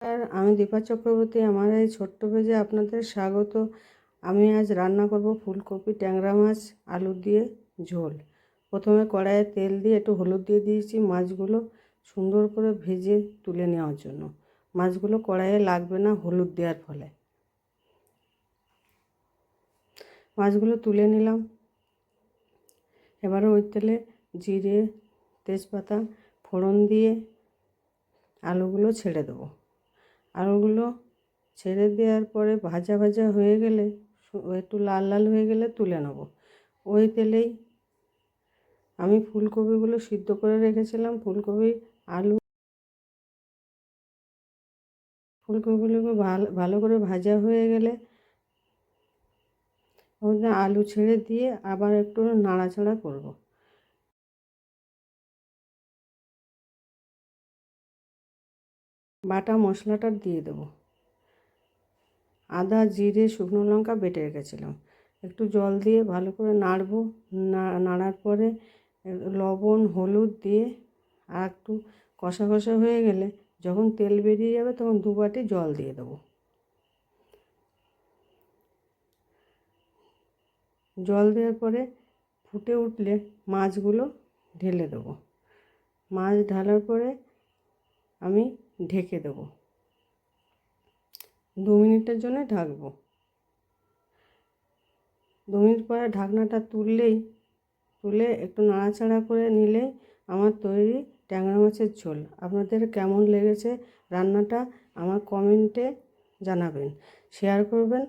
আর আমি দীপা চক্রবর্তী। আমার এই ছোট্ট পেজে আপনাদের স্বাগত। আমি আজ রান্না করব ফুলকপি ট্যাংরা মাছ আলু দিয়ে ঝোল। প্রথমে কড়াইয়ে তেল দিয়ে একটু হলুদ দিয়ে দিয়েছি মাছগুলো সুন্দর করে ভেজে তুলে নেওয়ার জন্য। মাছগুলো কড়াইয়ে লাগবে না হলুদ দেওয়ার ফলে। মাছগুলো তুলে নিলাম। এবারে ওই তেলে জিরে তেজপাতা ফোড়ন দিয়ে আলুগুলো ছেড়ে দেবো। আলুগুলো ছেড়ে দেওয়ার পরে ভাজা ভাজা হয়ে গেলে একটু লাল লাল হয়ে গেলে তুলে নেব। ওই তেলেই আমি ফুলকপিগুলো সিদ্ধ করে রেখেছিলাম। ফুলকপিগুলোকে ভালো করে ভাজা হয়ে গেলে ওখানে আলু ছেড়ে দিয়ে আবার একটু নাড়াচাড়া করব। বাটা মশলাটা দিয়ে দেবো। আদা জিরে শুকনো লঙ্কা বেটে রেখেছিলাম। একটু জল দিয়ে ভালো করে নাড়বো। নাড়ার পরে লবণ হলুদ দিয়ে আর একটু কষা কষা হয়ে গেলে যখন তেল বেরিয়ে যাবে তখন 2 বাটি জল দিয়ে দেবো। জল দেওয়ার পরে ফুটে উঠলে মাছগুলো ঢেলে দেবো। মাছ ঢালার পরে আমি ঢেকে দেবো। 2 মিনিটের জন্য ঢাকবো। 2 মিনিট পরে ঢাকনাটা তুলে একটু নাড়াচাড়া করে নিলেই আমার তৈরি ট্যাংরা মাছের ঝোল। আপনাদের কেমন লেগেছে রান্নাটা আমার কমেন্টে জানাবেন, শেয়ার করবেন